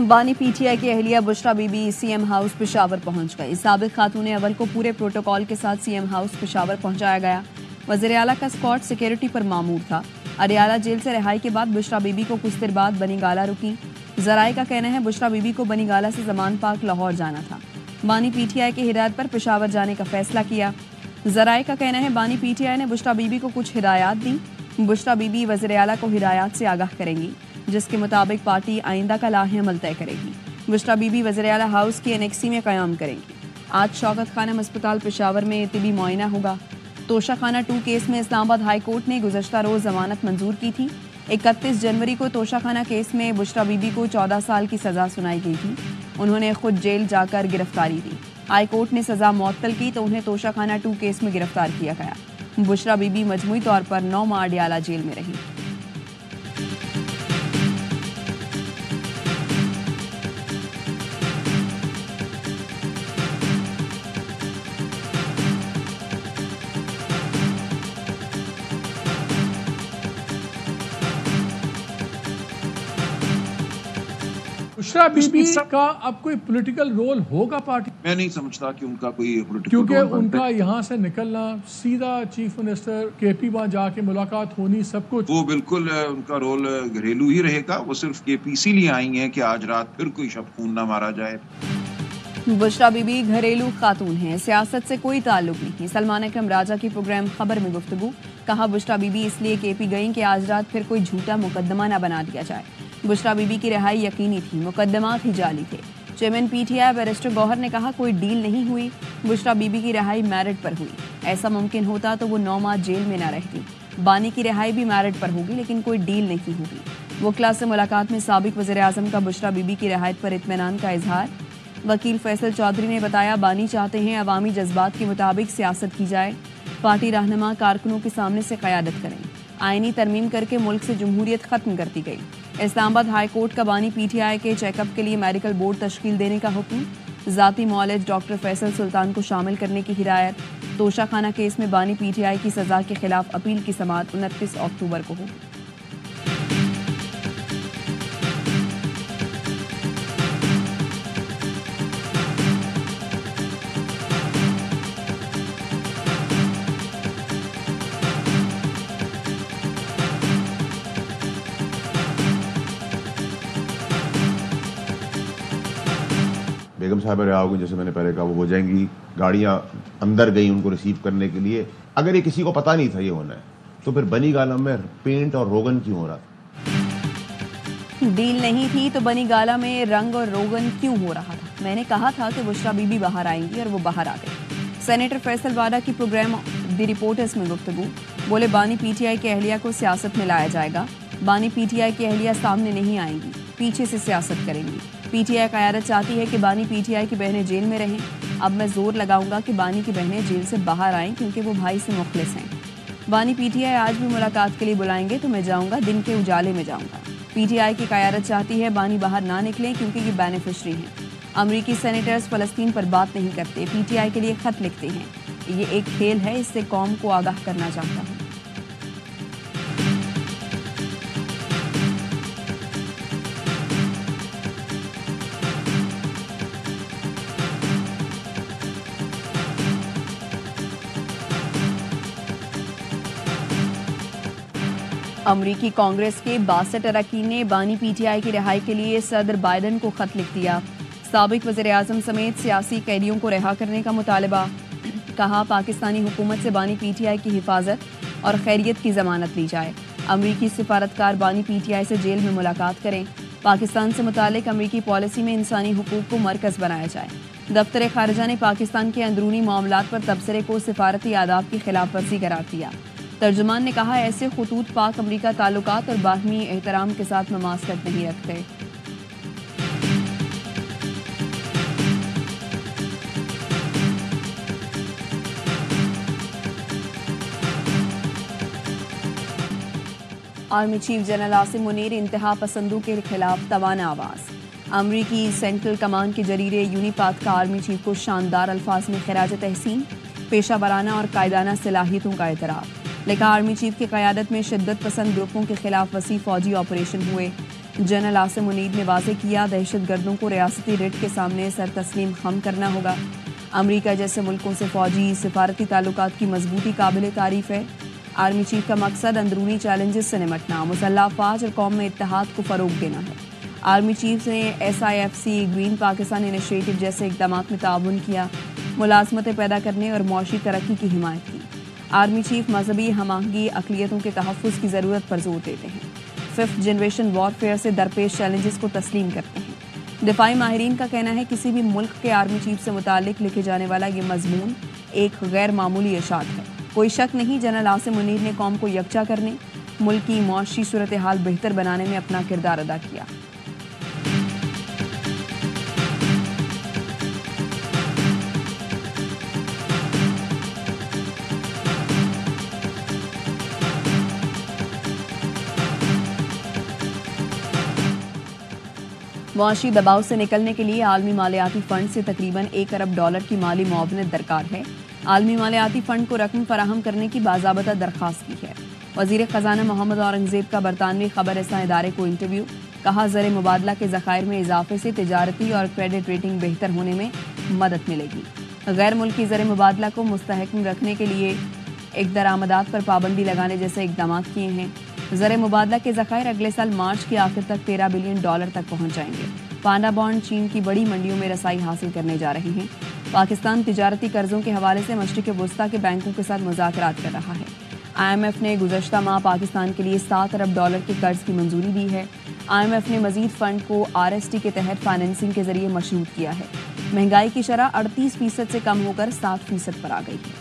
بانی P T I کی اہلیہ Bushra be B C M house Peshawar پہنچ گئی۔ سابق خاتون اول کو پورے پروٹوکول کے ساتھ سی ایم ہاؤس پشاور پہنچایا گیا۔ وزیر اعلیٰ کا اسکواڈ سیکیورٹی پر مامور تھا۔ اڈیالہ جیل سے رہائی کے بعد بشریٰ بی بی کو کچھ دیر بعد بنی گالہ رکی۔ ذرائع کا کہنا ہے بشریٰ بی بی کو بنی گالہ سے زمان پاک لاہور جانا تھا۔ بانی پی ٹی آئی کی ہدایت پر پشاور جانے کا فیصلہ کیا۔ ذرائع کا کہنا ہے بانی پی ٹی آئی نے بشریٰ بی بی کو کچھ ہدایات دیں۔ بشریٰ بی بی وزیر اعلیٰ کو ہدایات سے آگاہ کریں گی، جس کے مطابق پارٹی آئندہ کا لاہ عمل طے کرے گی۔ بشریٰ بی بی وزیر اعلیٰ ہاؤس کی انیکسی میں قیام کریں گی۔ آج شوکت خانم اسپتال پشاور میں طبی معائنہ ہوگا۔ توشہ خانہ 2 کیس میں اسلام آباد ہائی کورٹ نے گزشتہ روز ضمانت منظور کی تھی۔ 31 جنوری کو توشہ خانہ کیس میں بشریٰ بی بی کو 14 سال کی سزا سنائی گئی تھی۔ انہوں نے خود جیل جا کر گرفتاری دی۔ ہائی کورٹ نے سزا معطل کی تو انہیں توشہ خانہ 2 کیس میں گرفتار کیا گیا۔ بشریٰ بی بی مجموعی طور پر 9 ماہ اڈیالہ جیل میں رہی۔ بشریٰ بی بی کا اب کوئی پولیٹیکل رول ہوگا پارٹی؟ میں نہیں سمجھتا کہ ان کا کوئی پولیٹیکل کیونکہ رول ان کا یہاں سے نکلنا سیدھا چیف منسٹر کے پی وہاں جا کے ملاقات ہونی سب کچھ، وہ بالکل ان کا رول گھریلو ہی رہے گا۔ وہ صرف کے پی اسی لیے آئی ہیں کہ آج رات پھر کوئی شب خون نہ مارا جائے۔ بشریٰ بی بی گھریلو خاتون ہیں، سیاست سے کوئی تعلق نہیں۔ سلمان اکرم راجہ کی پروگرام خبر میں گفتگو، کہا بشریٰ بی بی اس لیے کے پی گئیں کہ آج رات پھر کوئی جھوٹا مقدمہ نہ بنا دیا جائے۔ بشریٰ بی بی کی رہائی یقینی تھی، مقدمات ہی جعلی تھے۔ Chairman PTI barrister Gohar نے کہا کوئی ڈیل نہیں ہوئی، بشریٰ بی بی کی رہائی میرٹ پر ہوئی۔ ایسا ممکن ہوتا تو وہ 9 ماہ جیل میں نہ رہتی۔ بانی کی رہائی بھی میرٹ پر ہوگی لیکن کوئی ڈیل نہیں ہوگی۔ وکلاء سے ملاقات میں سابق وزیر اعظم کا بشریٰ بی بی کی رہائت پر اطمینان کا اظہار۔ وکیل فیصل چودھری نے بتایا بانی چاہتے ہیں عوامی جذبات کے مطابق سیاست کی جائے، پارٹی رہنما کارکنوں کے سامنے سے قیادت کریں۔ آئینی ترمیم کر کے ملک سے جمہوریت ختم کر دی گئی۔ اسلام آباد ہائی کورٹ کا بانی پی ٹی آئی کے چیک اپ کے لیے میڈیکل بورڈ تشکیل دینے کا حکم۔ ذاتی معالج ڈاکٹر فیصل سلطان کو شامل کرنے کی ہدایت۔ توشہ خانہ کیس میں بانی پی ٹی آئی کی سزا کے خلاف اپیل کی سماعت 29 اکتوبر کو ہوگی۔ بیگم صاحبہ رہا ہوگی، جیسے میں نے پہلے کہا وہ ہو جائیں گی۔ گاڑیاں اندر گئیں ان کو ریسیو کرنے کے لیے۔ اگر یہ کسی کو پتا نہیں تھا یہ ہونا ہے تو پھر بنی گالہ میں پینٹ اور روغن کیوں ہو رہا تھا؟ ڈیل نہیں تھی تو بنی گالہ میں رنگ اور روغن کیوں ہو رہا تھا؟ میں نے کہا تھا کہ بشریٰ بی بی باہر آئیں گی اور وہ باہر آ گئی۔ سینیٹر فیصل واڈا کی پروگرام دی رپورٹرز میں گفتگو، بولے بانی پی ٹی آئی کی اہلیہ کو سیاست میں لایا جائے گا۔ بانی پی ٹی آئی کی اہلیہ سامنے نہیں آئیں گی، پیچھے سے سیاست کریں گی۔ پی ٹی آئی قیادت چاہتی ہے کہ بانی پی ٹی آئی کی بہنیں جیل میں رہیں۔ اب میں زور لگاؤں گا کہ بانی کی بہنیں جیل سے باہر آئیں کیونکہ وہ بھائی سے مخلص ہیں۔ بانی پی ٹی آئی آج بھی ملاقات کے لیے بلائیں گے تو میں جاؤں گا، دن کے اجالے میں جاؤں گا۔ پی ٹی آئی کی قیادت چاہتی ہے بانی باہر نہ نکلیں کیونکہ یہ بینیفیشری ہیں۔ امریکی سینیٹرز فلسطین پر بات نہیں کرتے، پی ٹی آئی کے لیے خط لکھتے ہیں۔ یہ ایک کھیل ہے، اس سے قوم کو آگاہ کرنا چاہتا ہوں۔ امریکی کانگریس کے 62 اراکین نے بانی پی ٹی آئی کی رہائی کے لیے صدر بائیڈن کو خط لکھ دیا۔ سابق وزیر اعظم سمیت سیاسی قیدیوں کو رہا کرنے کا مطالبہ، کہا پاکستانی حکومت سے بانی پی ٹی آئی کی حفاظت اور خیریت کی ضمانت لی جائے۔ امریکی سفارتکار بانی پی ٹی آئی سے جیل میں ملاقات کریں۔ پاکستان سے متعلق امریکی پالیسی میں انسانی حقوق کو مرکز بنایا جائے۔ دفتر خارجہ نے پاکستان کے اندرونی معاملات پر تبصرے کو سفارتی آداب کی خلاف ورزی قرار دیا۔ ترجمان نے کہا ایسے خطوط پاک امریکہ تعلقات اور باہمی احترام کے ساتھ مماثلت نہیں رکھتے۔ Army chief general Asim Munir انتہا پسندوں کے خلاف توانا آواز۔ امریکی سینٹرل کمانڈ کے جریدے یونیپاک کا آرمی چیف کو شاندار الفاظ میں خراج تحسین، پیشہ ورانہ اور قائدانہ صلاحیتوں کا اعتراف۔ لکھا آرمی چیف کی قیادت میں شدت پسند گروپوں کے خلاف وسیع فوجی آپریشن ہوئے۔ جنرل عاصم منیر نے واضح کیا دہشت گردوں کو ریاستی ریٹ کے سامنے سر تسلیم خم کرنا ہوگا۔ امریکہ جیسے ملکوں سے فوجی سفارتی تعلقات کی مضبوطی قابل تعریف ہے۔ آرمی چیف کا مقصد اندرونی چیلنجز سے نمٹنا، مسلح افواج اور قوم میں اتحاد کو فروغ دینا ہے۔ آرمی چیف نے SIFC گرین پاکستان انیشیٹو جیسے اقدامات میں تعاون کیا، ملازمتیں پیدا کرنے اور معاشی ترقی کی حمایت کی۔ آرمی چیف مذہبی ہم آہنگی، اقلیتوں کے تحفظ کی ضرورت پر زور دیتے ہیں، 5th جنریشن وارفیئر سے درپیش چیلنجز کو تسلیم کرتے ہیں۔ دفاعی ماہرین کا کہنا ہے کسی بھی ملک کے آرمی چیف سے متعلق لکھے جانے والا یہ مضمون ایک غیر معمولی اشاعت ہے۔ کوئی شک نہیں جنرل عاصم منیر نے قوم کو یکجا کرنے، ملک کی معاشی صورتحال بہتر بنانے میں اپنا کردار ادا کیا۔ معاشی دباؤ سے نکلنے کے لیے عالمی مالیاتی فنڈ سے تقریباً $1 ارب کی مالی معاونت درکار ہے۔ عالمی مالیاتی فنڈ کو رقم فراہم کرنے کی باضابطہ درخواست کی ہے۔ وزیر خزانہ محمد اورنگزیب کا برطانوی خبر رساں ادارے کو انٹرویو، کہا زر مبادلہ کے ذخائر میں اضافے سے تجارتی اور کریڈٹ ریٹنگ بہتر ہونے میں مدد ملے گی۔ غیر ملکی زر مبادلہ کو مستحکم رکھنے کے لیے ایک درآمدات پر پابندی لگانے جیسے اقدامات کیے ہیں۔ زر مبادلہ کے ذخائر اگلے سال مارچ کے آخر تک $13 بلین تک پہنچ جائیں گے۔ پانڈا بانڈ چین کی بڑی منڈیوں میں رسائی حاصل کرنے جا رہے ہیں۔ پاکستان تجارتی قرضوں کے حوالے سے مشرق وسطیٰ کے بینکوں کے ساتھ مذاکرات کر رہا ہے۔ IMF نے گزشتہ ماہ پاکستان کے لیے $7 ارب کے قرض کی منظوری دی ہے۔ IMF نے مزید فنڈ کو RST کے تحت فائنینسنگ کے ذریعے مشروط کیا ہے۔ مہنگائی کی شرح 38% سے کم ہو کر 7% پر آ گئی ہے۔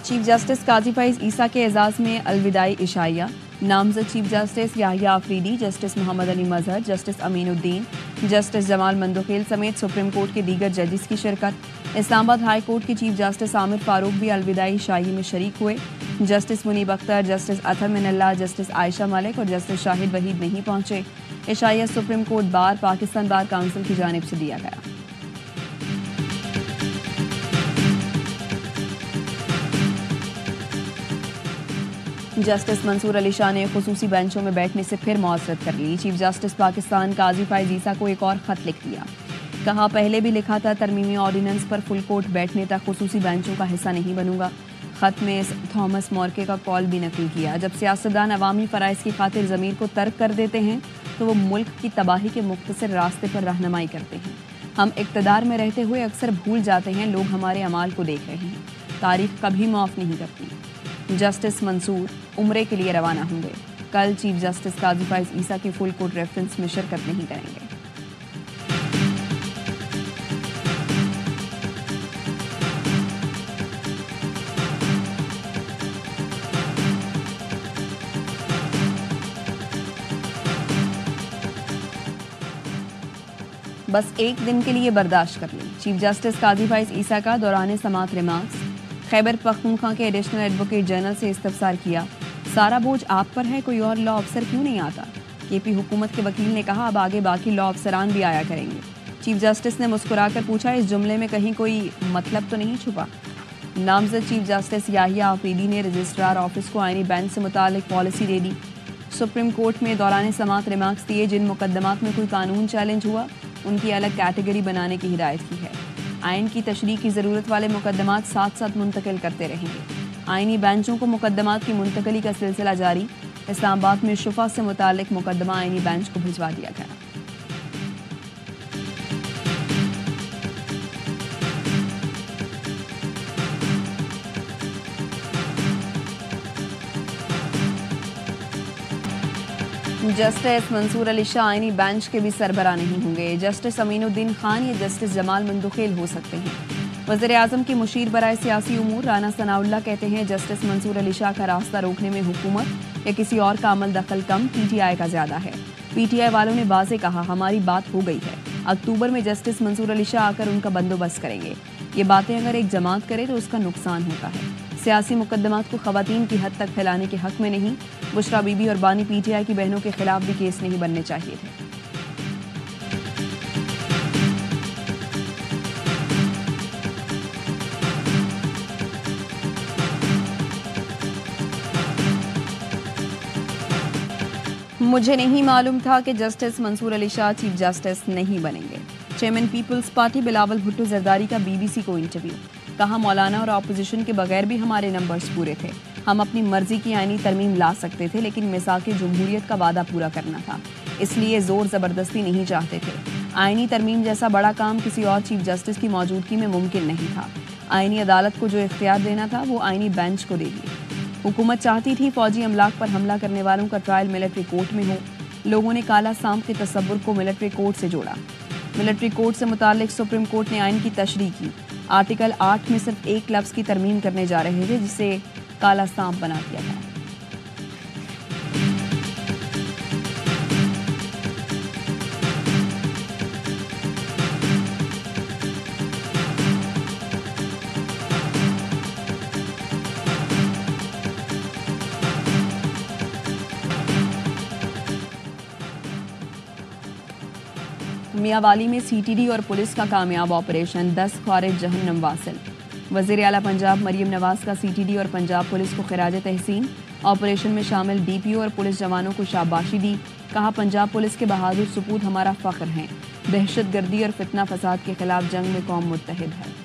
چیف جسٹس قاضی فیض عیسیٰ کے اعزاز میں الوداعی عشائیہ، نامزد چیف جسٹس یحییٰ آفریدی، جسٹس محمد علی مظہر، جسٹس امین الدین، جسٹس جمال مندوخیل سمیت سپریم کورٹ کے دیگر ججز کی شرکت۔ اسلام آباد ہائی کورٹ کے چیف جسٹس عامر فاروق بھی الوداعی عشائیے میں شریک ہوئے۔ جسٹس منیب اختر، جسٹس اطہر من اللہ، جسٹس عائشہ ملک اور جسٹس شاہد وحید نہیں پہنچے۔ عشائیہ supreme court bar, Pakistan bar council کی جانب سے دیا گیا۔ جسٹس منصور علی شاہ نے خصوصی بینچوں میں بیٹھنے سے پھر معذرت کر لی۔ چیف جسٹس پاکستان قاضی فیض عیسیٰ کو ایک اور خط لکھ دیا، کہا پہلے بھی لکھا تھا ترمیمی آرڈیننس پر فل کورٹ بیٹھنے تک خصوصی بینچوں کا حصہ نہیں بنوں گا۔ خط میں تھامس مورکے کا قول بھی نقل کیا، جب سیاستدان عوامی فرائض کی خاطر ضمیر کو ترک کر دیتے ہیں تو وہ ملک کی تباہی کے مختصر راستے پر رہنمائی کرتے ہیں۔ ہم اقتدار میں رہتے ہوئے اکثر بھول جاتے ہیں لوگ ہمارے اعمال کو دیکھ رہے ہیں، تاریخ کبھی معاف نہیں کرتی۔ جسٹس منصور عمرے کے لیے روانہ ہوں گے، کل چیف جسٹس قاضی فیض عیسیٰ کی فل کورٹ ریفرنس میں شرکت نہیں کریں گے۔ بس ایک دن کے لیے برداشت کر لیں، چیف جسٹس قاضی فیض عیسیٰ کا دوران سماعت ریمارکس۔ خیبر پختونخوا کے ایڈیشنل ایڈوکیٹ جنرل سے استفسار کیا، سارا بوجھ آپ پر ہے، کوئی اور لا افسر کیوں نہیں آتا؟ KP حکومت کے وکیل نے کہا اب آگے باقی لا افسران بھی آیا کریں گے۔ چیف جسٹس نے مسکرا کر پوچھا اس جملے میں کہیں کوئی مطلب تو نہیں چھپا؟ نامزد چیف جسٹس یحییٰ آفریدی نے رجسٹرار آفس کو آئینی بینچ سے متعلق پالیسی دے دی۔ سپریم کورٹ میں دوران سماعت ریمارکس دیے، جن مقدمات میں کوئی قانون چیلنج ہوا ان کی الگ کیٹیگری بنانے کی ہدایت کی ہے۔ آئین کی تشریح کی ضرورت والے مقدمات ساتھ ساتھ منتقل کرتے رہیں گے۔ آئینی بینچوں کو مقدمات کی منتقلی کا سلسلہ جاری۔ اسلام آباد میں شفا سے متعلق مقدمہ آئینی بینچ کو بھجوا دیا گیا۔ جسٹس منصور علی شاہ آئینی بینچ کے بھی سربراہ نہیں ہوں گے، جسٹس امین الدین خان یا جسٹس جمال مندوخیل ہو سکتے ہیں۔ وزیر اعظم کی مشیر برائے سیاسی امور رانا ثناء اللہ کہتے ہیں جسٹس منصور علی شاہ کا راستہ روکنے میں حکومت یا کسی اور کا عمل دخل کم، PTI کا زیادہ ہے۔ PTI والوں نے واضح کہا ہماری بات ہو گئی ہے، اکتوبر میں جسٹس منصور علی شاہ آ کر ان کا بندوبست کریں گے۔ یہ باتیں اگر ایک جماعت کرے تو اس کا نقصان ہوتا ہے۔ سیاسی مقدمات کو خواتین کی حد تک پھیلانے کے حق میں نہیں، بشرا بی بی اور بانی پی ٹی آئی کی بہنوں کے خلاف بھی کیس نہیں بننے چاہیے تھے۔ مجھے نہیں معلوم تھا کہ justice Mansoor Ali Shah chief justice نہیں بنیں گے۔ Chairman Peoples Party Bilawal Bhutto Zardari کا بی بی سی کو انٹرویو۔ کہا مولانا اور اپوزیشن کے بغیر بھی ہمارے نمبرز پورے تھے، ہم اپنی مرضی کی آئینی ترمیم لا سکتے تھے، لیکن میثاق جمہوریت کا وعدہ پورا کرنا تھا، اس لیے زور زبردستی نہیں چاہتے تھے۔ آئینی ترمیم جیسا بڑا کام کسی اور چیف جسٹس کی موجودگی میں ممکن نہیں تھا۔ آئینی عدالت کو جو اختیار دینا تھا وہ آئینی بینچ کو دے دیے۔ حکومت چاہتی تھی فوجی املاک پر حملہ کرنے والوں کا ٹرائل ملٹری کورٹ میں ہو۔ لوگوں نے کالا سانپ کے تصور کو ملٹری کورٹ سے جوڑا۔ ملٹری کورٹ سے متعلق سپریم کورٹ نے آئین کی تشریح کی۔ آرٹیکل 8 میں صرف ایک لفظ کی ترمیم کرنے جا رہے تھے، جسے کالا سانپ بنا دیا گیا۔ میاں والی میں سی ٹی ڈی اور پولیس کا کامیاب آپریشن، 10 خوارج جہنم واصل۔ وزیر اعلیٰ پنجاب مریم نواز کا سی ٹی ڈی اور پنجاب پولیس کو خراج تحسین۔ آپریشن میں شامل ڈی پی او اور پولیس جوانوں کو شاباشی دی۔ کہا پنجاب پولیس کے بہادر سپوت ہمارا فخر ہیں۔ دہشت گردی اور فتنہ فساد کے خلاف جنگ میں قوم متحد ہے۔